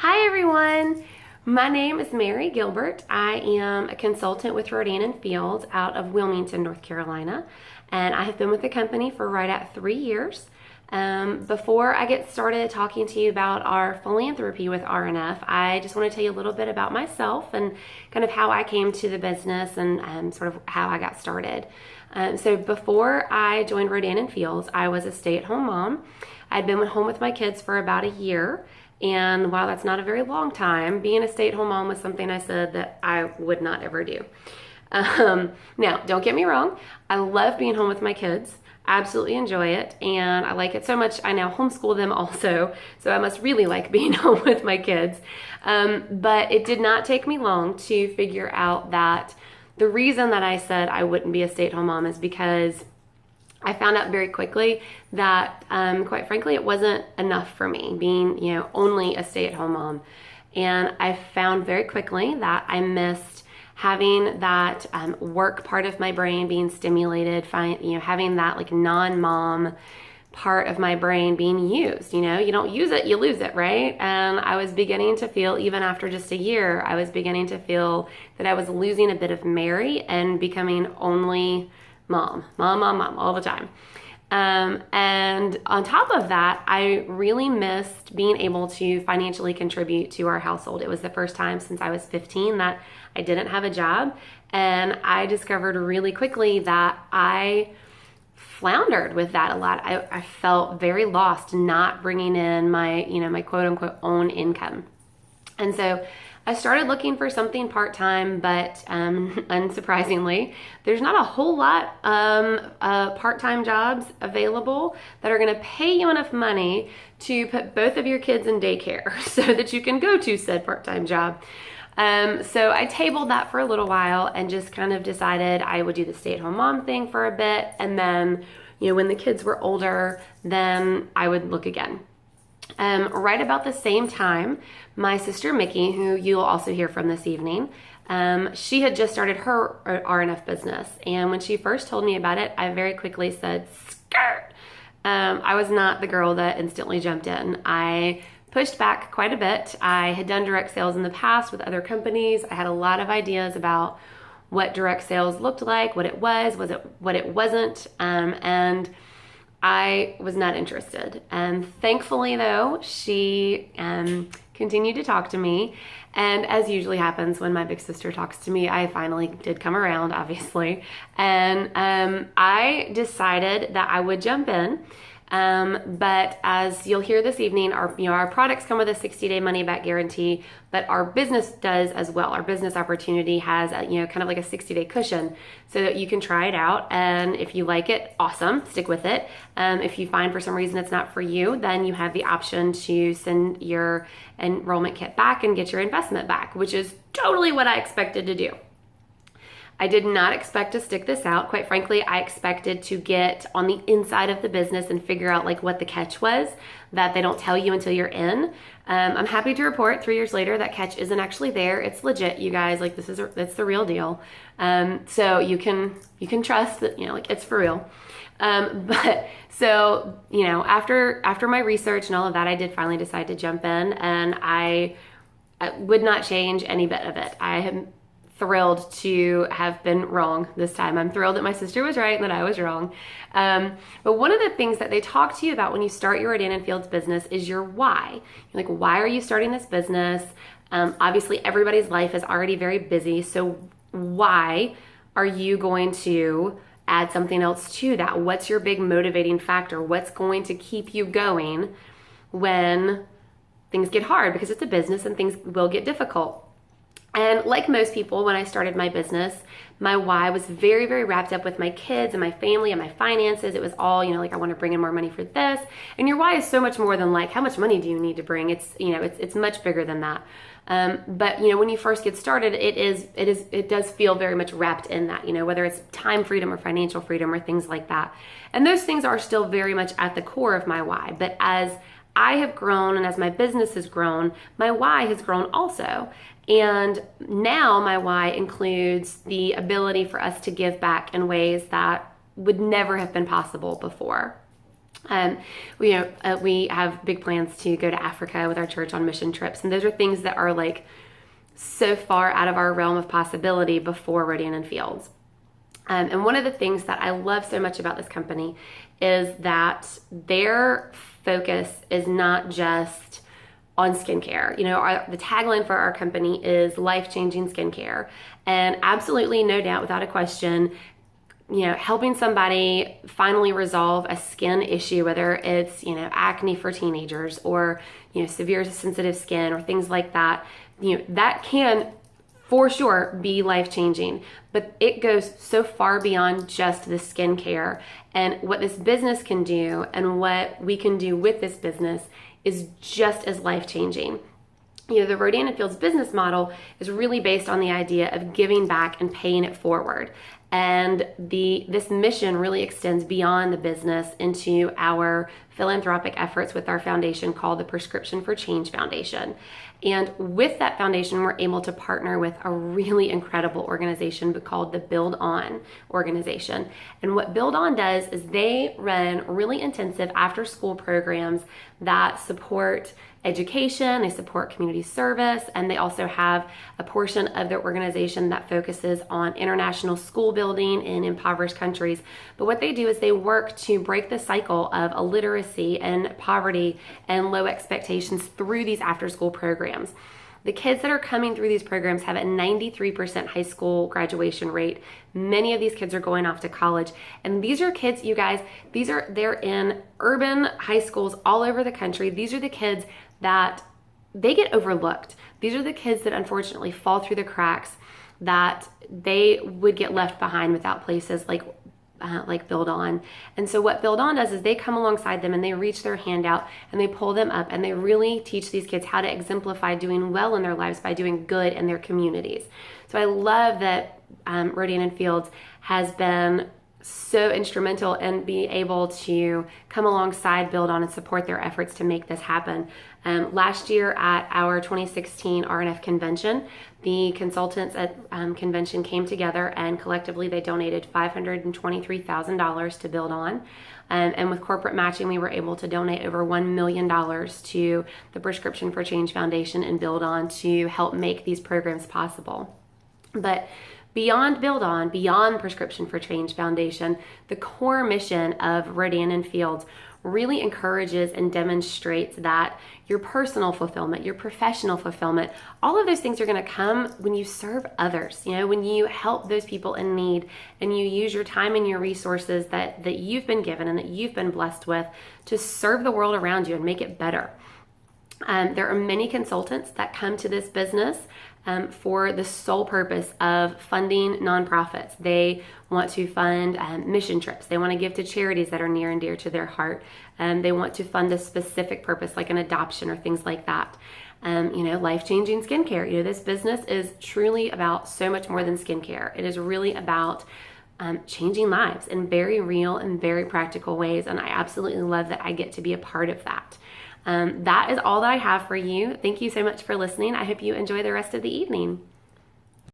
Hi everyone, my name is Mary Gilbert. I am a consultant with Rodan & Fields out of Wilmington, North Carolina, and I have been with the company for right at 3 years. Before I get started talking to you about our philanthropy with RNF, I just want to tell you a little bit about myself and kind of how I came to the business and sort of how I got started. So before I joined Rodan & Fields, I was a stay-at-home mom. I'd been home with my kids for about a year. And while that's not a very long time, being a stay-at-home mom was something I said that I would not ever do. Now, don't get me wrong. I love being home with my kids. Absolutely enjoy it. And I like it so much, I now homeschool them also. So I must really like being home with my kids. But it did not take me long to figure out that the reason that I said I wouldn't be a stay-at-home mom is because I found out very quickly that, quite frankly, it wasn't enough for me being, only a stay-at-home mom. And I found very quickly that I missed having that work part of my brain being stimulated, having that like non-mom part of my brain being used. You don't use it, you lose it, right? And I was beginning to feel, even after just a year, I was beginning to feel that I was losing a bit of Mary and becoming only mom, all the time. And on top of that, I really missed being able to financially contribute to our household. It was the first time since I was 15 that I didn't have a job. And I discovered really quickly that I floundered with that a lot. I felt very lost not bringing in my quote unquote own income. And so I started looking for something part-time, but unsurprisingly, there's not a whole lot part-time jobs available that are going to pay you enough money to put both of your kids in daycare so that you can go to said part-time job. So I tabled that for a little while and just kind of decided I would do the stay-at-home mom thing for a bit. And then, when the kids were older, then I would look again. Right about the same time, my sister Mickey, who you'll also hear from this evening, she had just started her RNF business. And when she first told me about it, I very quickly said, skirt. I was not the girl that instantly jumped in. I pushed back quite a bit. I had done direct sales in the past with other companies. I had a lot of ideas about what direct sales looked like, what it was what it wasn't, and I was not interested. And thankfully, though, she continued to talk to me. And as usually happens when my big sister talks to me, I finally did come around, obviously. And I decided that I would jump in. But as you'll hear this evening, our products come with a 60-day money-back guarantee, but our business does as well. Our business opportunity has kind of like a 60-day cushion so that you can try it out. And if you like it, awesome, stick with it. If you find for some reason it's not for you, then you have the option to send your enrollment kit back and get your investment back, which is totally what I expected to do. I did not expect to stick this out. Quite frankly, I expected to get on the inside of the business and figure out like what the catch was that they don't tell you until you're in. I'm happy to report 3 years later that catch isn't actually there. It's legit, you guys. Like it's the real deal. So you can trust that it's for real. But so after my research and all of that, I did finally decide to jump in, and I would not change any bit of it. I am thrilled to have been wrong this time. I'm thrilled that my sister was right and that I was wrong. But one of the things that they talk to you about when you start your Rodan & Fields business is your why. You're like, why are you starting this business? Obviously, everybody's life is already very busy. So why are you going to add something else to that? What's your big motivating factor? What's going to keep you going when things get hard? Because it's a business and things will get difficult. And like most people, when I started my business, my why was very, very wrapped up with my kids and my family and my finances. It was all, like I want to bring in more money for this. And your why is so much more than like, how much money do you need to bring? It's much bigger than that. But when you first get started, it does feel very much wrapped in that, whether it's time freedom or financial freedom or things like that. And those things are still very much at the core of my why. But as I have grown and as my business has grown, my why has grown also. And now my why includes the ability for us to give back in ways that would never have been possible before. Um, we have big plans to go to Africa with our church on mission trips, and those are things that are like so far out of our realm of possibility before Rodan and Fields. And one of the things that I love so much about this company is that their focus is not just on skincare. The tagline for our company is life-changing skincare. And absolutely, no doubt, without a question, helping somebody finally resolve a skin issue, whether it's, acne for teenagers or, severe sensitive skin or things like that, that can for sure be life-changing, but it goes so far beyond just the skincare. And what this business can do and what we can do with this business is just as life-changing. The Rodan and Fields business model is really based on the idea of giving back and paying it forward. And this mission really extends beyond the business into our philanthropic efforts with our foundation called the Prescription for Change Foundation. And with that foundation, we're able to partner with a really incredible organization called the Build On organization. And what Build On does is they run really intensive after-school programs that support education, they support community service, and they also have a portion of their organization that focuses on international school building in impoverished countries. But what they do is they work to break the cycle of illiteracy and poverty and low expectations through these after-school programs. The kids that are coming through these programs have a 93% high school graduation rate. Many of these kids are going off to college. And these are kids, you guys, they're in urban high schools all over the country. These are the kids that they get overlooked. These are the kids that unfortunately fall through the cracks, that they would get left behind without places like Build On. And so what Build On does is they come alongside them and they reach their hand out and they pull them up and they really teach these kids how to exemplify doing well in their lives by doing good in their communities. So I love that Rodan and Fields has been so instrumental in being able to come alongside Build On and support their efforts to make this happen. Last year at our 2016 RNF convention, the consultants at convention came together and collectively they donated $523,000 to Build On. And with corporate matching, we were able to donate over $1 million to the Prescription for Change Foundation and Build On to help make these programs possible. But beyond Build On, beyond Prescription for Change Foundation, the core mission of Rodan and Fields really encourages and demonstrates that your personal fulfillment, your professional fulfillment, all of those things are going to come when you serve others. When you help those people in need and you use your time and your resources that you've been given and that you've been blessed with to serve the world around you and make it better. There are many consultants that come to this business for the sole purpose of funding nonprofits. They want to fund mission trips. They want to give to charities that are near and dear to their heart. They want to fund a specific purpose like an adoption or things like that. Life-changing skincare. This business is truly about so much more than skincare. It is really about changing lives in very real and very practical ways. And I absolutely love that I get to be a part of that. That is all that I have for you. Thank you so much for listening. I hope you enjoy the rest of the evening.